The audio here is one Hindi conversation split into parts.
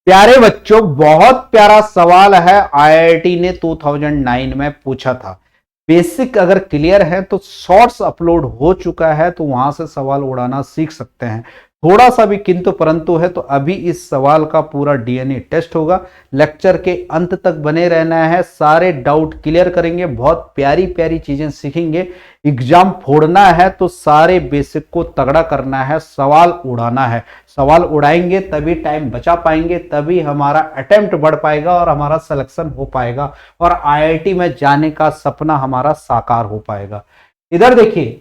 प्यारे बच्चों, बहुत प्यारा सवाल है। आईआईटी ने 2009 में पूछा था। बेसिक अगर क्लियर है तो शॉर्ट्स अपलोड हो चुका है, तो वहां से सवाल उड़ाना सीख सकते हैं। थोड़ा सा भी किंतु परंतु है तो अभी इस सवाल का पूरा डीएनए टेस्ट होगा। लेक्चर के अंत तक बने रहना है, सारे डाउट क्लियर करेंगे, बहुत प्यारी प्यारी चीजें सीखेंगे। एग्जाम फोड़ना है तो सारे बेसिक को तगड़ा करना है, सवाल उड़ाना है। सवाल उड़ाएंगे तभी टाइम बचा पाएंगे, तभी हमारा अटेम्प्ट बढ़ पाएगा और हमारा सिलेक्शन हो पाएगा और आईआईटी में जाने का सपना हमारा साकार हो पाएगा। इधर देखिए,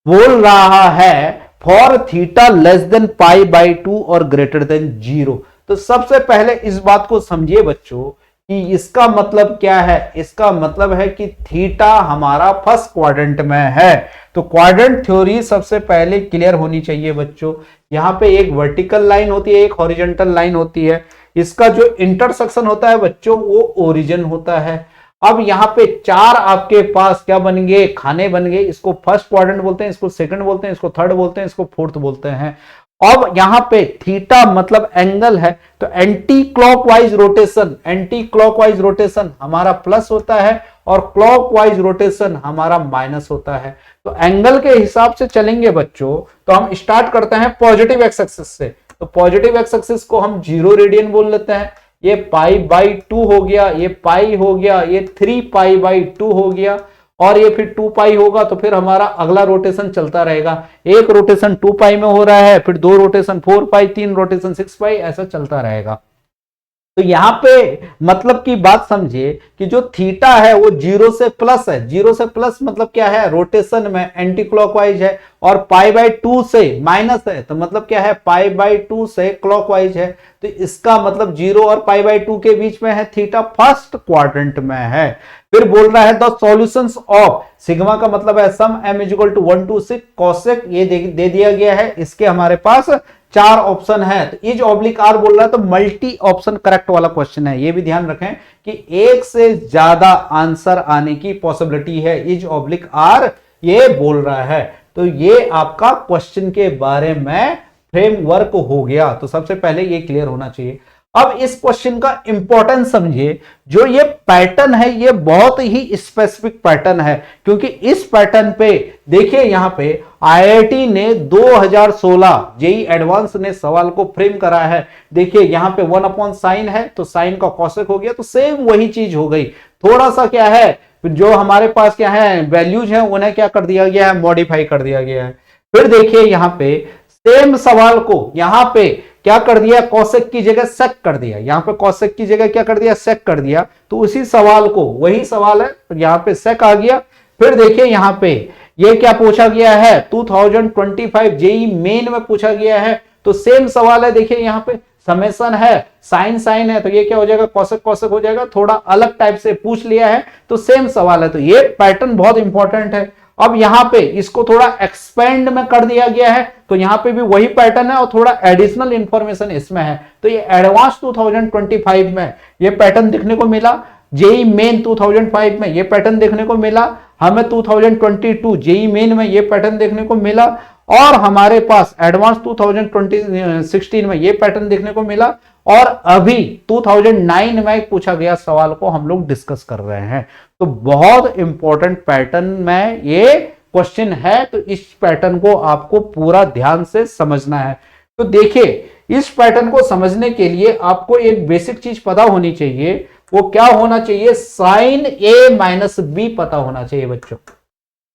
बोल रहा है for theta less than pi by 2 और ग्रेटर देन 0। तो सबसे पहले इस बात को समझिए बच्चों कि इसका मतलब क्या है। इसका मतलब है कि थीटा हमारा फर्स्ट क्वाड्रेंट में है। तो क्वाड्रेंट थ्योरी सबसे पहले क्लियर होनी चाहिए बच्चों। यहां पे एक वर्टिकल लाइन होती है, एक हॉरिजॉन्टल लाइन होती है। इसका जो इंटरसेक्शन होता है बच्चों वो ओरिजिन होता है। अब यहां पे चार आपके पास क्या बन गए, खाने बन गए। इसको फर्स्ट क्वाड्रेंट बोलते हैं, इसको सेकंड बोलते हैं, इसको थर्ड बोलते हैं, इसको फोर्थ बोलते हैं। अब यहां पे थीटा मतलब एंगल है, तो anti clockwise rotation, anti clockwise rotation हमारा प्लस होता है और क्लॉकवाइज रोटेशन हमारा माइनस होता है। तो एंगल के हिसाब से चलेंगे बच्चों, तो हम स्टार्ट करते हैं पॉजिटिव एक्स एक्सिस से। तो पॉजिटिव एक्स एक्सिस को हम 0 रेडियन बोल लेते हैं। ये पाई बाई 2 हो गया, ये पाई हो गया, ये 3 पाई बाई 2 हो गया और ये फिर 2 पाई होगा। तो फिर हमारा अगला रोटेशन चलता रहेगा। एक रोटेशन 2 पाई में हो रहा है, फिर 2 रोटेशन 4 पाई, 3 रोटेशन 6 पाई, ऐसा चलता रहेगा। तो यहां पे मतलब की बात समझिए कि जो थीटा है वो 0 से प्लस है। 0 से प्लस मतलब क्या है, रोटेशन में एंटी क्लॉकवाइज है। और पाई बाई 2 से माइनस है तो मतलब क्या है, पाई बाई 2 से क्लॉकवाइज है। तो इसका मतलब 0 और पाई बाई 2 के बीच में है, थीटा फर्स्ट क्वाड्रेंट में है। फिर बोल रहा है द सॉल्यूशंस ऑफ सिग्मा का मतलब है sum m equal to 1 to 6 cosec, ये दे दिया गया है। इसके हमारे पास 4 ऑप्शन है। तो इज ऑब्लिक आर बोल रहा है, तो मल्टी ऑप्शन करेक्ट वाला क्वेश्चन है। ये भी ध्यान रखें कि एक से ज्यादा आंसर आने की पॉसिबिलिटी है। इज ऑब्लिक आर ये बोल रहा है। तो ये आपका क्वेश्चन के बारे में फ्रेमवर्क हो गया। तो सबसे पहले ये क्लियर होना चाहिए। अब इस क्वेश्चन का इंपॉर्टेंस समझिए। जो ये पैटर्न है ये बहुत ही स्पेसिफिक पैटर्न है, क्योंकि इस पैटर्न पे देखिए यहां पे आईआईटी ने 2016 जेई एडवांस ने सवाल को फ्रेम करा है। देखिए यहां पे 1 अपॉन साइन है तो साइन का कॉसेक हो गया, तो सेम वही चीज हो गई। थोड़ा सा क्या है, जो हमारे पास क्या है वैल्यूज है उन्हें क्या कर दिया गया है, मॉडिफाई कर दिया गया है। फिर देखिए यहां पे सेम सवाल को यहां पे क्या कर दिया, कॉसेक की जगह सेक कर दिया। यहां पे कॉसेक की जगह क्या कर दिया, सेक कर दिया। तो उसी सवाल को, वही सवाल है, यहां पे सेक आ गया। फिर देखिए यहां पे ये क्या पूछा गया है, 2025 जेई मेन में पूछा गया है। तो सेम सवाल है। देखिए यहां पे समेशन है, साइन साइन है, तो ये क्या हो जाएगा, कॉसेक कॉसेक हो जाएगा। थोड़ा अलग टाइप से पूछ लिया है तो सेम सवाल है। तो ये पैटर्न बहुत इंपॉर्टेंट है। अब यहां पे इसको थोड़ा एक्सपेंड में कर दिया गया है, तो यहां पे भी वही पैटर्न है और थोड़ा एडिशनल इंफॉर्मेशन इसमें है। तो ये एडवांस 2025 में ये पैटर्न देखने को मिला। जेई मेन 2005 में ये पैटर्न देखने को मिला। हमें 2022 जेई मेन में ये पैटर्न देखने को मिला। और हमारे पास एडवांस 2016 में ये पैटर्न देखने को मिला। और अभी 2009 में पूछा गया सवाल को हम लोग डिस्कस कर रहे हैं। तो बहुत इंपॉर्टेंट पैटर्न में ये क्वेश्चन है। तो इस पैटर्न को आपको पूरा ध्यान से समझना है। तो देखिए इस पैटर्न को समझने के लिए आपको एक बेसिक चीज पता होनी चाहिए। वो क्या होना चाहिए, साइन ए माइनस बी पता होना चाहिए बच्चों।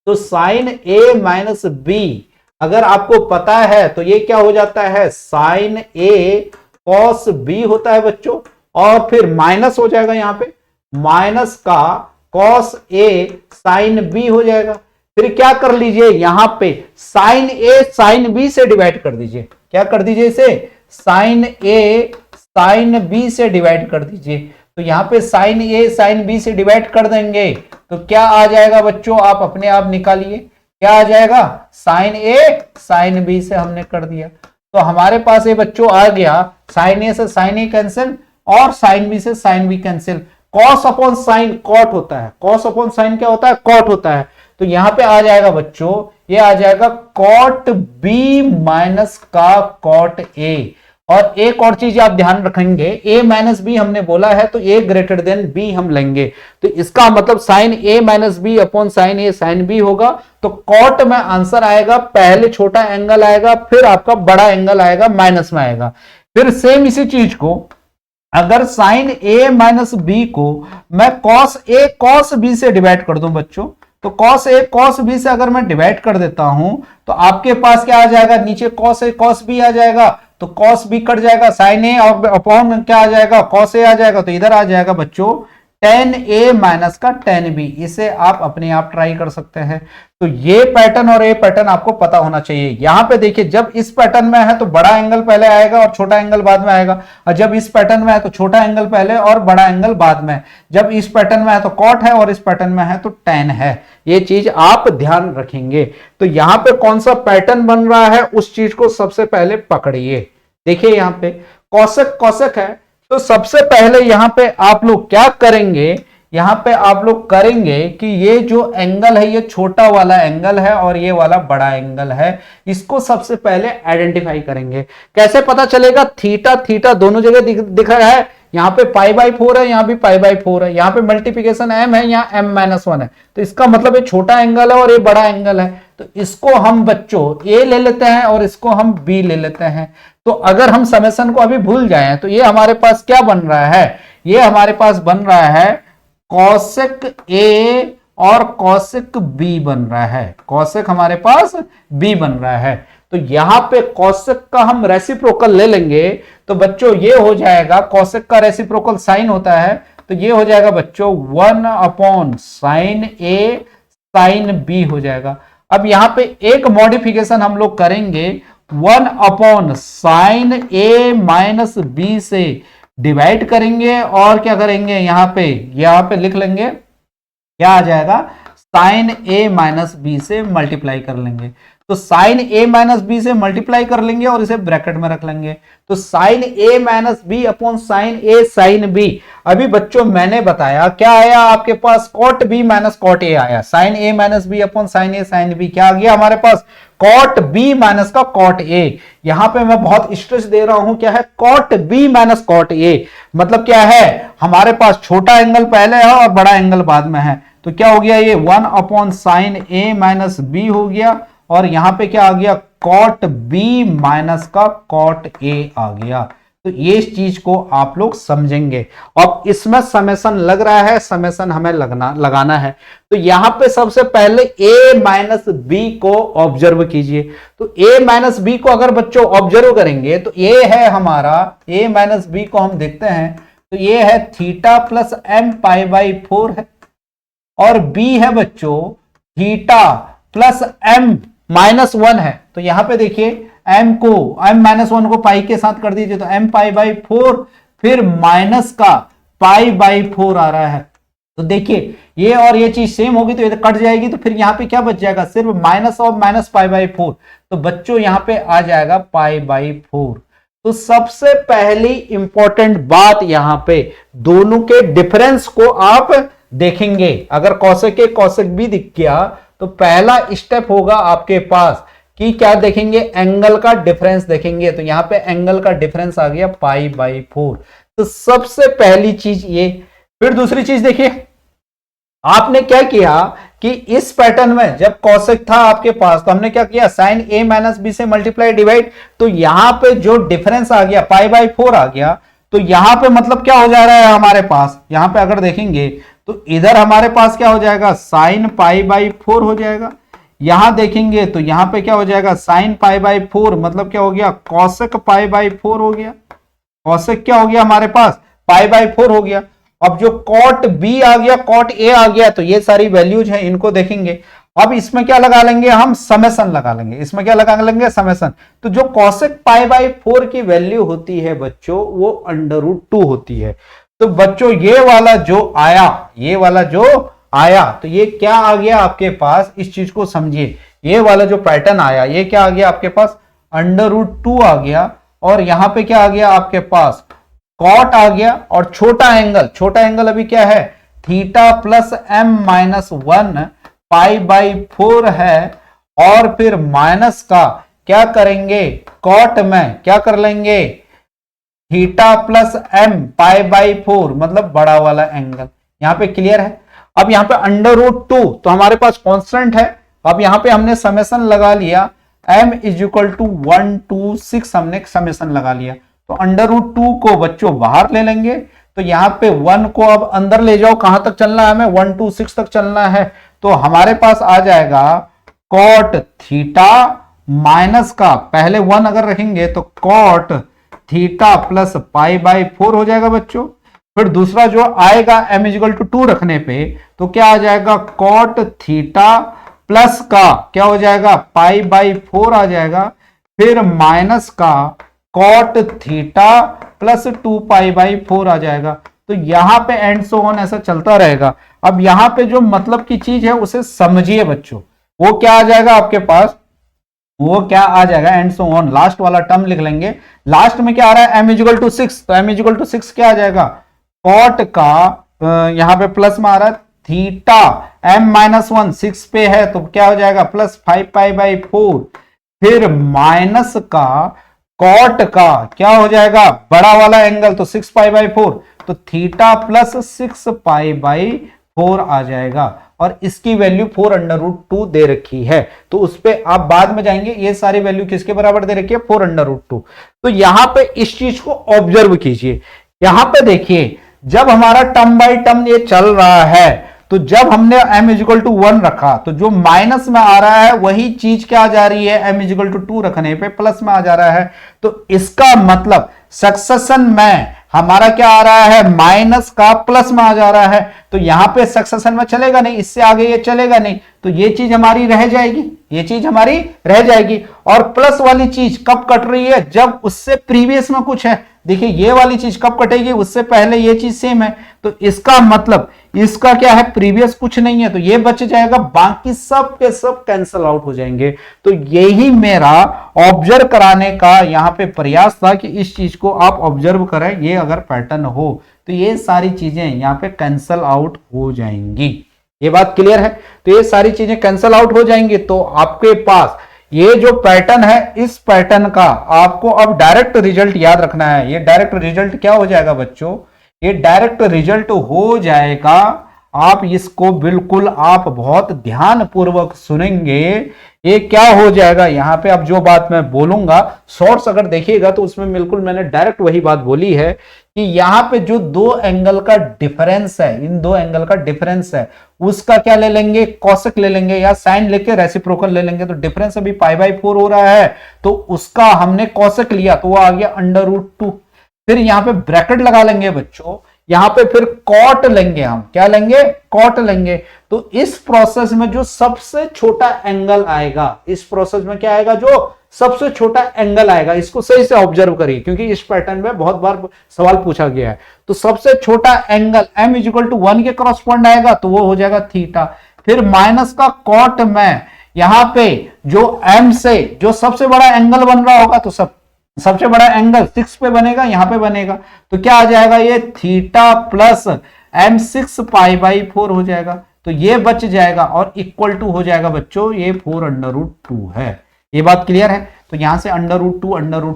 तो साइन ए माइनस बी अगर आपको पता है तो ये क्या हो जाता है, साइन ए कॉस बी होता है बच्चों। और फिर माइनस हो जाएगा, यहां पे माइनस का कॉस ए साइन बी हो जाएगा। फिर क्या कर लीजिए, यहां पे साइन ए साइन बी से डिवाइड कर दीजिए। क्या कर दीजिए इसे, साइन ए साइन बी से डिवाइड कर दीजिए। तो यहां पे साइन ए साइन बी से डिवाइड कर देंगे तो क्या आ जाएगा बच्चों, आप अपने आप निकालिए। क्या आ जाएगा, साइन ए साइन बी से हमने कर दिया। तो हमारे पास ये बच्चों आ गया, साइन ए से साइन ए कैंसिल और साइन बी से sine B cancel. Cos upon sine cot होता है। कॉस अपॉन साइन क्या होता है, कॉट होता है। तो यहां पे आ जाएगा बच्चों, ये आ जाएगा कॉट बी माइनस का कॉट ए। और एक और चीज आप ध्यान रखेंगे, a माइनस बी हमने बोला है तो a ग्रेटर देन b हम लेंगे, तो इसका मतलब sine a minus B upon sine a sine b होगा। तो कॉट में आंसर आएगा, पहले छोटा एंगल आएगा, फिर आपका बड़ा एंगल आएगा, माइनस में आएगा। फिर सेम इसी चीज को अगर साइन a माइनस बी को मैं कॉस a कॉस b से डिवाइड कर दूं बच्चों, तो कॉस a कॉस b से अगर मैं डिवाइड कर देता हूं तो आपके पास क्या आ जाएगा, नीचे कॉस a कॉस b आ जाएगा, तो कॉस b कट जाएगा, साइन a और अपॉन क्या आ जाएगा, कॉस a आ जाएगा, तो इधर आ जाएगा बच्चों tan a माइनस का tan b। इसे आप अपने आप ट्राई कर सकते हैं। तो ये पैटर्न और ये पैटर्न आपको पता होना चाहिए। यहां पे देखिए, जब इस पैटर्न में है तो बड़ा एंगल पहले आएगा और छोटा एंगल बाद में आएगा, और जब इस पैटर्न में है तो छोटा एंगल पहले और बड़ा एंगल बाद में। जब इस पैटर्न में है तो कॉट है और इस पैटर्न में है तो tan है। ये चीज आप ध्यान रखेंगे। तो यहां पे कौन सा पैटर्न बन रहा है उस चीज को सबसे पहले पकड़िए। देखिए यहां पे कौशिक कौशिक है, तो सबसे पहले यहां पे आप लोग क्या करेंगे, यहां पे आप लोग करेंगे कि ये जो एंगल है ये छोटा वाला एंगल है और ये वाला बड़ा एंगल है, इसको सबसे पहले आइडेंटिफाई करेंगे। कैसे पता चलेगा, थीटा थीटा दोनों जगह दिख रहा है, यहां पे पाई बाई 4 है, यहां भी पाई बाई 4 है, यहां पे मल्टीप्लिकेशन m है, यहां m माइनस 1 है, तो इसका मतलब ये छोटा एंगल है और ये बड़ा एंगल है। तो इसको हम बच्चों a ले लेते हैं और इसको हम b ले लेते हैं। तो अगर हम समेशन को अभी भूल जाएं तो ये हमारे पास क्या बन रहा है, ये हमारे पास बन रहा है कौशिक a और कौशिक b बन रहा है, कौशिक हमारे पास b बन रहा है। तो यहां पे कौशिक का हम रेसिप्रोकल ले लेंगे तो बच्चों ये हो जाएगा, कौशिक का रेसिप्रोकल साइन होता है, तो ये हो जाएगा बच्चों 1 upon sine a sine b हो जाएगा। अब यहां पे एक मॉडिफिकेशन हम लोग करेंगे, 1 upon sine a minus b से डिवाइड करेंगे और क्या करेंगे, यहां पे लिख लेंगे, क्या आ जाएगा, साइन a माइनस बी से मल्टीप्लाई कर लेंगे। तो साइन a माइनस बी से मल्टीप्लाई कर लेंगे और इसे ब्रैकेट में रख लेंगे, तो sine a minus B upon sine a sine b। अभी बच्चों मैंने बताया क्या आया आपके पास, cot b minus cot a आया, sine a minus B upon sine a sine b क्या आ गया हमारे पास, कॉट b माइनस का कॉट a। यहां पे मैं बहुत स्ट्रेस दे रहा हूं, क्या है, cot b minus cot a, मतलब क्या है, हमारे पास छोटा एंगल पहले है और बड़ा एंगल बाद में है। तो क्या हो गया, ये 1 upon sine a minus B हो गया, और यहां पे क्या आ गया, कॉट b माइनस का कॉट a आ गया। तो ये इस चीज को आप लोग समझेंगे। अब इसमें समेशन लग रहा है, समेशन हमें लगाना है। तो यहां पे सबसे पहले a माइनस बी को ऑब्जर्व कीजिए। तो a माइनस बी को अगर बच्चों ऑब्जर्व करेंगे तो a है हमारा, a माइनस बी को हम देखते हैं तो ये है theta plus m pi by 4 है, और b है बच्चों थीटा प्लस m माइनस 1 है। तो यहां पे देखिए m माइनस 1 को पाई के साथ कर दीजिए तो m पाई बाई 4, फिर माइनस का पाई बाई 4 आ रहा है। तो देखिए ये और ये चीज सेम होगी तो ये कट जाएगी, तो फिर यहां पे क्या बच जाएगा, सिर्फ माइनस और माइनस पाई बाई 4। तो बच्चों यहां पे आ जाएगा पाई बाई 4। तो सबसे पहली इंपॉर्टेंट बात यहां पे दोनों के डिफरेंस को आप देखेंगे। अगर कौशिक a कौशिक b दिख गया तो पहला स्टेप होगा आपके पास कि क्या देखेंगे, एंगल का डिफरेंस देखेंगे। तो यहां पे एंगल का डिफरेंस आ गया पाई बाई 4। तो सबसे पहली चीज ये। फिर दूसरी चीज देखिए, आपने क्या किया कि इस पैटर्न में जब कौशिक था आपके पास तो हमने क्या किया, साइन a माइनस बी से मल्टीप्लाई डिवाइड, तो यहां पे जो डिफरेंस आ गया पाई बाई 4 आ गया। तो यहां पे मतलब क्या हो जा रहा है हमारे पास, यहां पे अगर देखेंगे तो इधर हमारे पास क्या हो जाएगा, साइन पाई बाई 4 हो जाएगा। यहां देखेंगे तो यहां पे क्या हो जाएगा, साइन पाई बाई 4 मतलब क्या हो गया, कौशिक पाई बाई 4 हो गया। कौशिक क्या हो गया हमारे पास, पाई बाई 4 हो गया। अब जो कॉट b आ गया, कॉट a आ गया, तो ये सारी वैल्यूज हैं, इनको देखेंगे। अब इसमें क्या लगा लेंगे, हम समेशन लगा लेंगे। इसमें क्या लगा लेंगे, समेशन। तो जो कौशिक पाई बाई 4 की वैल्यू होती है बच्चों, वो अंडर रूट 2 होती है। तो बच्चों ये वाला जो आया, ये वाला जो आया, तो ये क्या आ गया आपके पास, इस चीज को समझिए। ये वाला जो पैटर्न आया, ये क्या आ गया आपके पास, अंडर रूट 2 आ गया, और यहां पे क्या आ गया आपके पास, कॉट आ गया, और छोटा एंगल अभी क्या है, theta plus m minus 1 pi by 4 है, और फिर माइनस का क्या करेंगे, कॉट में क्या कर लेंगे, theta plus M pi by 4 मतलब बड़ा वाला एंगल। यहां पे क्लियर है। अब यहां पे अंडर रूट 2 तो हमारे पास कांस्टेंट है। अब यहां पे हमने समेशन लगा लिया m is equal to 1 to 6 हमने समेशन लगा लिया। तो अंडर रूट 2 को बच्चों बाहर ले लेंगे तो यहां पे 1 को अब अंदर ले जाओ। कहां तक चलना है हमें 1 to 6 तक चलना है। तो हमारे पास आ जाएगा कॉट थीटा माइनस का पहले 1 अगर रखेंगे तो cot theta plus pi by 4 हो जाएगा बच्चों। फिर दूसरा जो आएगा m इजिकल टू 2 रखने पे तो क्या आ जाएगा कॉट थीटा प्लस का क्या हो जाएगा पाई बाई 4 आ जाएगा। फिर माइनस का cot theta plus 2 pi by 4 आ जाएगा। तो यहां पे एंड सो ऑन ऐसा चलता रहेगा। अब यहां पे जो मतलब की चीज है उसे समझिए बच्चों। वो क्या आ जाएगा आपके पास, वो क्या आ जाएगा एंड सो ऑन, लास्ट वाला टर्म लिख लेंगे। लास्ट में क्या आ रहा है m इजिकल टू 6 तो m इजिकल टू 6 क्या आ जाएगा कॉट का यहां पे प्लस में आ रहा है थीटा m माइनस 1 6 पे है तो क्या हो जाएगा प्लस 5 पाई बाई 4। फिर माइनस का कॉट का क्या हो जाएगा बड़ा वाला एंगल तो 6 पाई बाई 4 तो थीटा प्लस 6 पाई बाई 4 आ जाएगा। और इसकी वैल्यू 4 अंडर रूट 2 दे रखी है। तो उस पे आप बाद में जाएंगे। ये सारी वैल्यू किसके बराबर दे रखी है 4 अंडर रूट 2। तो यहां पे इस चीज को ऑब्जर्व कीजिए। यहां पे देखिए जब हमारा टर्म बाई टर्म ये चल रहा है तो जब हमने m इजिकल टू 1 रखा तो जो माइनस में आ रहा है वही चीज क्या जा रही है m इजिकल टू 2 रखने पे प्लस में आ जा रहा है। तो इसका मतलब सक्सेशन में हमारा क्या आ रहा है माइनस का प्लस में आ जा रहा है। तो यहां पे सक्सेशन में चलेगा नहीं, इससे आगे ये चलेगा नहीं। तो ये चीज हमारी रह जाएगी, ये चीज हमारी रह जाएगी। और प्लस वाली चीज कब कट रही है जब उससे प्रीवियस में कुछ है। देखिए ये वाली चीज कब कटेगी उससे पहले ये चीज सेम है। तो इसका मतलब इसका क्या है प्रीवियस कुछ नहीं है तो ये बच जाएगा, बाकी सब के सब कैंसल आउट हो जाएंगे। तो यही मेरा ऑब्जर्व कराने का यहां पे प्रयास था कि इस चीज को आप ऑब्जर्व करें। ये अगर पैटर्न हो तो ये सारी चीजें यहां पे कैंसल आउट हो जाएंगी। ये बात क्लियर है। तो ये सारी चीजें कैंसल आउट हो जाएंगी। तो आपके पास ये जो पैटर्न है इस पैटर्न का आपको अब डायरेक्ट रिजल्ट याद रखना है। ये डायरेक्ट रिजल्ट क्या हो जाएगा बच्चों, ये डायरेक्ट रिजल्ट हो जाएगा। आप इसको बिल्कुल आप बहुत ध्यान पूर्वक सुनेंगे। ये क्या हो जाएगा यहां पे अब जो बात मैं बोलूंगा शॉर्ट्स अगर देखिएगा तो उसमें बिल्कुल मैंने डायरेक्ट वही बात बोली है कि यहां पे जो दो एंगल का डिफरेंस है, इन दो एंगल का डिफरेंस है उसका क्या ले लेंगे कॉसेक ले लेंगे या साइन लेके रेसिप्रोकल ले लेंगे। तो डिफरेंस अभी पाई बाई 4 हो रहा है तो उसका हमने कॉसेक लिया तो वो आ गया अंडर रूट 2। फिर यहां पे ब्रैकेट लगा लेंगे बच्चों, यहां पे फिर कॉट लेंगे, हम क्या लेंगे कॉट लेंगे। तो इस प्रोसेस में जो सबसे छोटा एंगल आएगा, इस प्रोसेस में क्या आएगा जो सबसे छोटा एंगल आएगा, इसको सही से ऑब्जर्व करिए क्योंकि इस पैटर्न में बहुत बार सवाल पूछा गया है। तो सबसे छोटा एंगल m इजिकल टू 1 के करस्पॉन्ड आएगा तो वो हो जाएगा थीटा। फिर माइनस का कॉट में यहां पे जो m से जो सबसे बड़ा एंगल बन रहा होगा तो सबसे बड़ा एंगल 6 पे बनेगा, यहां पे बनेगा तो क्या आ जाएगा ये theta plus m6 pi by 4 हो जाएगा। तो ये बच जाएगा और इक्वल टू हो जाएगा बच्चों ये 4 अंडर रूट 2 है। ये बात क्लियर है। तो यहां से अंडर रूट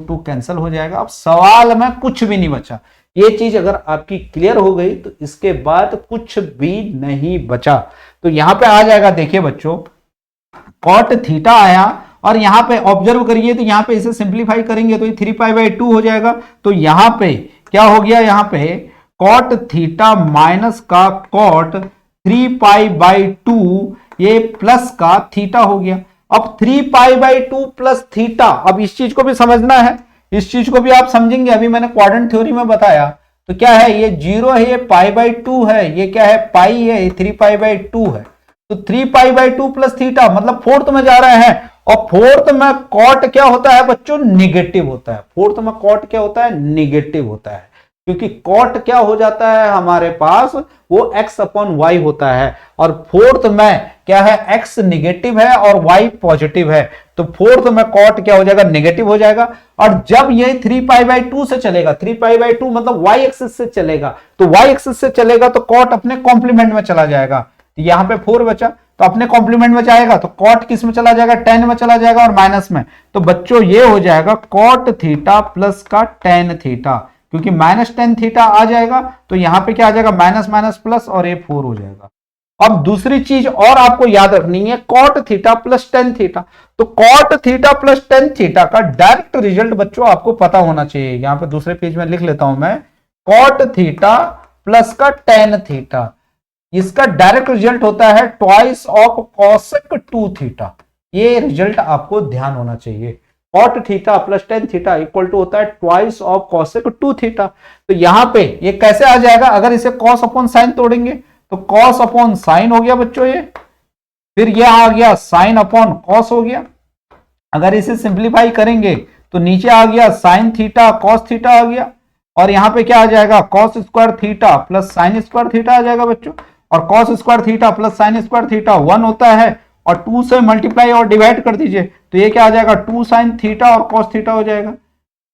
2 कैंसिल हो जाएगा। अब सवाल में कुछ भी नहीं बचा। ये चीज अगर आपकी क्लियर हो गई तो इसके बाद कुछ भी नहीं बचा। तो यहां पे आ जाएगा देखिए बच्चों कॉट थीटा आया और यहां पे ऑब्जर्व करिए तो यहां पे इसे सिंप्लीफाई करेंगे तो ये 3 पाई बाई 2 हो जाएगा। तो यहां पे क्या हो गया यहां पे कॉट थीटा माइनस का कॉट 3 पाई बाई 2 ये प्लस का थीटा हो गया। अब 3 पाई बाई 2 प्लस थीटा, अब इस चीज को भी समझना है, इस चीज को भी आप समझेंगे। अभी मैंने क्वाड्रेंट थ्योरी में बताया तो क्या है ये 0 है, ये पाई बाई 2 है, ये क्या है पाई है, ये 3 पाई बाई 2 है। तो 3 पाई बाई 2 प्लस थीटा मतलब फोर्थ में जा रहे हैं और फोर्थ में कॉट क्या होता है बच्चों निगेटिव होता है। फोर्थ में कॉट क्या होता है निगेटिव होता है क्योंकि कॉट क्या हो जाता है हमारे पास वो x अपॉन वाई होता है और फोर्थ में क्या है x निगेटिव है और y पॉजिटिव है। तो फोर्थ में कॉट क्या हो जाएगा नेगेटिव हो जाएगा। और जब ये 3 पाई बाई 2 से चलेगा, 3 पाई बाई 2 मतलब y एक्सिस से चलेगा, तो y एक्सिस से चलेगा तो कॉट अपने कॉम्प्लीमेंट में चला जाएगा। यहां पे 4 बचा तो अपने कॉम्प्लीमेंट में जाएगा तो कॉट किस में चला जाएगा 10 में चला जाएगा और माइनस में। तो बच्चों ये हो जाएगा कॉट थीटा प्लस का टेन थीटा। क्योंकि माइनस टेन थीटा आ जाएगा तो यहां पे क्या आ जाएगा, माइनस माइनस प्लस और ये 4 हो जाएगा। अब दूसरी चीज और आपको याद रखनी है, cot theta plus tan theta. तो cot theta plus tan theta का डायरेक्ट रिजल्ट बच्चों आपको पता होना चाहिए। यहां पे दूसरे पेज में लिख लेता हूं मैं, कॉट थीटा प्लस का टेन थीटा, इसका डायरेक्ट रिजल्ट होता है twice of cosec two theta. ये रिजल्ट आपको ध्यान होना चाहिए। Cot theta plus tan theta equal to होता है twice of cosec two theta. तो यहां पे ये कैसे आ जाएगा, अगर इसे कॉस अपॉन साइन तोड़ेंगे तो कॉस अपॉन साइन हो गया बच्चों ये, फिर ये आ गया साइन अपॉन कॉस हो गया। अगर इसे सिंप्लीफाई करेंगे तो नीचे आ गया साइन थीटा कॉस थीटा आ गया, और यहां पे क्या आ जाएगा, cos square theta plus sine square theta आ जाएगा बच्चों। और cos square theta plus sine square theta 1 होता है, और 2 से मल्टीप्लाई और डिवाइड कर दीजिए तो ये क्या आ जाएगा, 2 साइन थीटा और कॉस थीटा हो जाएगा,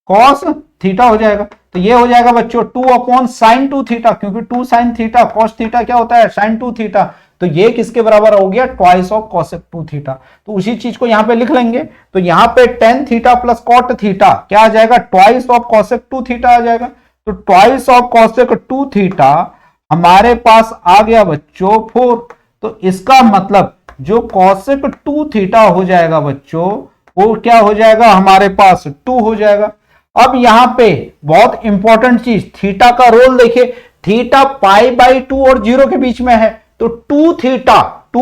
कॉस थीटा हो जाएगा। तो ये हो जाएगा बच्चों 2 अपॉन साइन 2 थीटा, क्योंकि 2 साइन थीटा कॉस थीटा क्या होता है, साइन 2 थीटा। तो ये किसके बराबर हो गया, ट्वाइस ऑफ कॉसेक 2 थीटा। तो उसी चीज को यहां पे लिख लेंगे। तो यहां पे tan theta plus cot theta क्या आ जाएगा, ट्वाइस ऑफ कॉसेक 2 थीटा आ जाएगा। तो ट्वाइस ऑफ कॉसेक 2 थीटा हमारे पास आ गया बच्चों 4। तो इसका मतलब जो कॉसेक 2 थीटा हो जाएगा बच्चों, वो क्या हो जाएगा, हमारे पास 2 हो जाएगा। अब यहां पे बहुत इंपॉर्टेंट चीज, थीटा का रोल देखिए, थीटा पाई बाई 2 और 0 के बीच में है। तो 2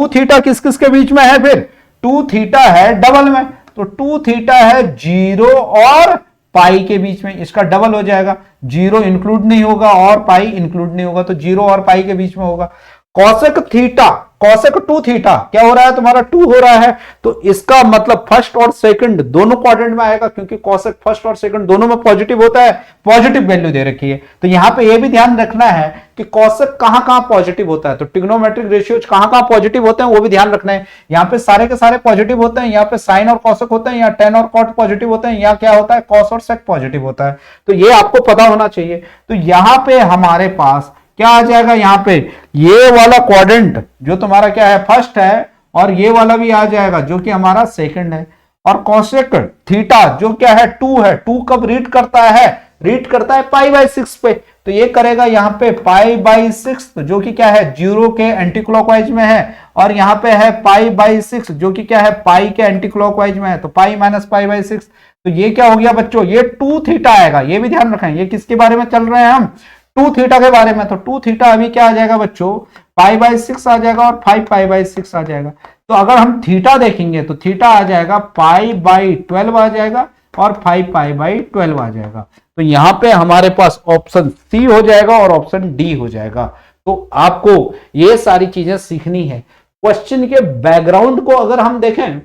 थीटा किस किस के बीच में है, फिर 2 थीटा है डबल में, तो 2 थीटा है 0 और पाई के बीच में, इसका डबल हो जाएगा। 0 इंक्लूड नहीं होगा और पाई इंक्लूड नहीं होगा, तो 0 और पाई के बीच में होगा। कॉसेक थीटा, कॉसेक 2 थीटा क्या हो रहा है, तुम्हारा 2 हो रहा है। तो इसका मतलब फर्स्ट और सेकंड दोनों क्वाड्रेंट में आएगा, क्योंकि कॉसेक फर्स्ट और सेकंड दोनों में पॉजिटिव होता है, पॉजिटिव वैल्यू दे रखी है। तो यहां पे ये भी ध्यान रखना है कि कॉसेक कहां कहां पॉजिटिव होता है, तो ट्रिग्नोमेट्रिक रेशियोज कहां कहां पॉजिटिव होते हैं वो भी ध्यान रखना है। यहां पे सारे के सारे पॉजिटिव होते हैं, यहाँ पे साइन और कॉसेक होते हैं, यहाँ टेन और कॉट पॉजिटिव होते हैं, यहाँ क्या होता है, कॉस और सेक पॉजिटिव होता है। तो ये आपको पता होना चाहिए। तो यहां पे हमारे पास क्या आ जाएगा, यहां पे ये वाला क्वाड्रेंट जो तुम्हारा क्या है, फर्स्ट है, और ये वाला भी आ जाएगा जो कि हमारा सेकंड है। और कॉसेक थीटा जो क्या है, 2 है, 2 कब रीड करता है, रीड करता है पाई बाई 6 पे। तो ये करेगा यहां पे पाई बाई 6 जो कि क्या है, 0 के एंटी क्लॉकवाइज में है, और यहां पे है पाई बाई 6 जो कि क्या है, पाई के एंटी क्लॉकवाइज में है, तो पाई माइनस पाई बाई 6। तो ये क्या हो गया बच्चों, ये 2 थीटा आएगा। ये भी ध्यान रखें, ये किसके बारे में चल रहे हैं हम, 2 थीटा के बारे में। तो 2 थीटा अभी क्या आ जाएगा बच्चों, पाई बाई 6 आ जाएगा और 5 पाई बाई 6 आ जाएगा। तो अगर हम थीटा देखेंगे तो थीटा आ जाएगा पाई बाई 12 आ जाएगा और 5 पाई बाई 12 आ जाएगा। तो यहां पे हमारे पास ऑप्शन सी हो जाएगा और ऑप्शन डी हो जाएगा। तो आपको ये सारी चीजें सीखनी है। क्वेश्चन के बैकग्राउंड को अगर हम देखें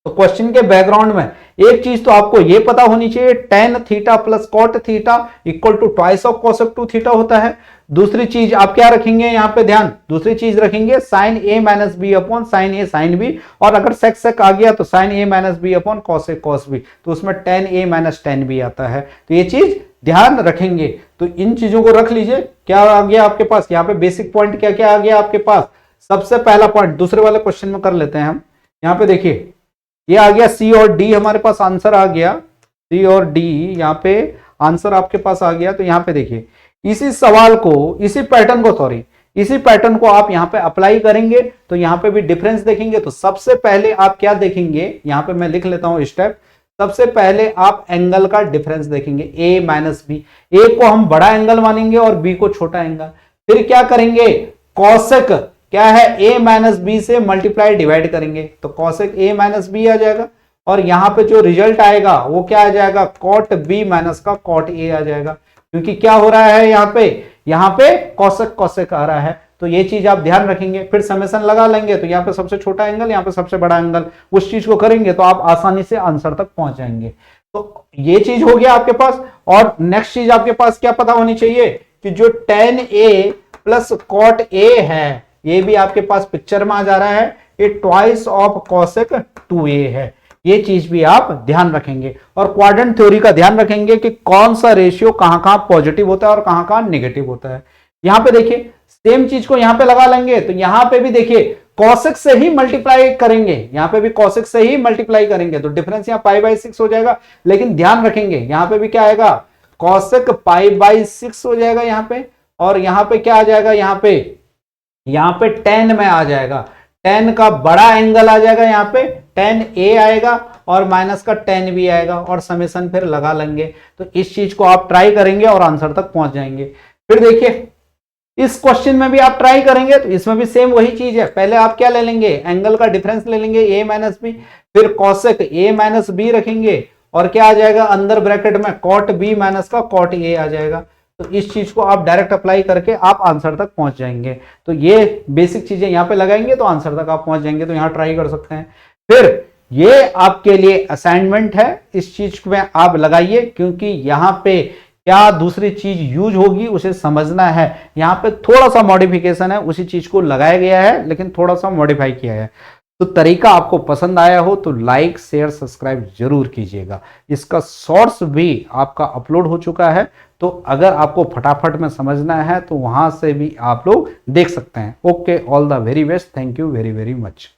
तो क्वेश्चन के बैकग्राउंड में एक चीज तो आपको यह पता होनी चाहिए, tan theta plus cot theta equal to twice of cosec 2 theta होता है। दूसरी चीज आप क्या रखेंगे यहां पे ध्यान, दूसरी चीज रखेंगे साइन ए माइनस बी अपॉन साइन ए साइन बी, और अगर सेक सेक आ गया तो sign A minus B upon cos A cos B, तो उसमें टेन ए माइनस टेन बी आता है। तो ये चीज ध्यान रखेंगे। तो इन चीजों को रख लीजिए। क्या आ गया आपके पास यहाँ पे बेसिक पॉइंट, क्या क्या आ गया आपके पास। सबसे पहला पॉइंट दूसरे वाले क्वेश्चन में कर लेते हैं हम। यहाँ पे देखिए ये आ गया सी और डी, हमारे पास आंसर आ गया सी और डी, यहाँ पे आंसर आपके पास आ गया। तो यहाँ पे देखिए इसी सवाल को, इसी पैटर्न को आप यहाँ पे अप्लाई करेंगे तो यहाँ पे भी डिफरेंस देखेंगे। तो सबसे पहले आप क्या देखेंगे, यहाँ पे मैं लिख लेता हूं स्टेप। सबसे पहले आप एंगल का डिफरेंस देखेंगे, ए माइनस बी। ए को हम बड़ा एंगल मानेंगे और बी को छोटा एंगल। फिर क्या करेंगे, कॉसेक क्या है, ए माइनस बी से मल्टीप्लाई डिवाइड करेंगे, तो कॉसेक ए माइनस बी आ जाएगा। और यहां पे जो रिजल्ट आएगा वो क्या आ जाएगा, कॉट बी माइनस का कॉट ए आ जाएगा, क्योंकि क्या हो रहा है यहाँ पे कॉसेक कॉसेक आ रहा है। तो ये चीज आप ध्यान रखेंगे। फिर समेशन लगा लेंगे तो यहाँ पे सबसे छोटा एंगल, यहाँ पे सबसे बड़ा एंगल, उस चीज को करेंगे तो आप आसानी से आंसर तक पहुंच जाएंगे। तो ये चीज हो गया आपके पास। और नेक्स्ट चीज आपके पास क्या पता होनी चाहिए कि जो tan A plus cot A है, ये भी आपके पास पिक्चर में आ जा रहा है, ये ट्वाइस ऑफ कॉसेक 2a है। ये चीज भी आप ध्यान रखेंगे। और क्वाड्रेंट थ्योरी का ध्यान रखेंगे कि कौन सा रेशियो कहां कहां पॉजिटिव होता है और कहां कहां नेगेटिव होता है। यहां पे देखिए सेम चीज को यहां पे लगा लेंगे तो यहां पे भी देखिए कॉसेक से ही मल्टीप्लाई करेंगे, यहां पे भी कॉसेक से ही मल्टीप्लाई करेंगे, तो डिफरेंस यहां पाई बाई 6 हो जाएगा। लेकिन ध्यान रखेंगे यहां पे भी क्या आएगा, कॉसेक पाई बाई 6 हो जाएगा यहाँ पे, और यहाँ पे क्या आ जाएगा, यहाँ पे tan में आ जाएगा, tan का बड़ा एंगल आ जाएगा, यहाँ पे tan A आएगा और माइनस का tan B आएगा, और समेशन फिर लगा लेंगे। तो इस चीज को आप ट्राई करेंगे और आंसर तक पहुंच जाएंगे। फिर देखिए इस क्वेश्चन में भी आप ट्राई करेंगे तो इसमें भी सेम वही चीज है। पहले आप क्या ले लेंगे, एंगल का डिफरेंस ले लेंगे a माइनस बी, फिर कॉसेक a माइनस बी रखेंगे, और क्या आ जाएगा अंदर ब्रैकेट में कॉट b माइनस का कॉट a आ जाएगा। तो इस चीज को आप डायरेक्ट अप्लाई करके आप आंसर तक पहुंच जाएंगे। तो ये बेसिक चीजें यहाँ पे लगाएंगे तो आंसर तक आप पहुंच जाएंगे। तो यहाँ ट्राई कर सकते हैं। फिर ये आपके लिए असाइनमेंट है, इस चीज में आप लगाइए, क्योंकि यहाँ पे क्या दूसरी चीज यूज होगी उसे समझना है। यहाँ पे थोड़ा सा मॉडिफिकेशन है, उसी चीज को लगाया गया है लेकिन थोड़ा सा मॉडिफाई किया है। तो तरीका आपको पसंद आया हो तो लाइक शेयर सब्सक्राइब जरूर कीजिएगा। इसका शॉर्ट्स भी आपका अपलोड हो चुका है, तो अगर आपको फटाफट में समझना है तो वहां से भी आप लोग देख सकते हैं। Okay, all the very best, thank you very very much.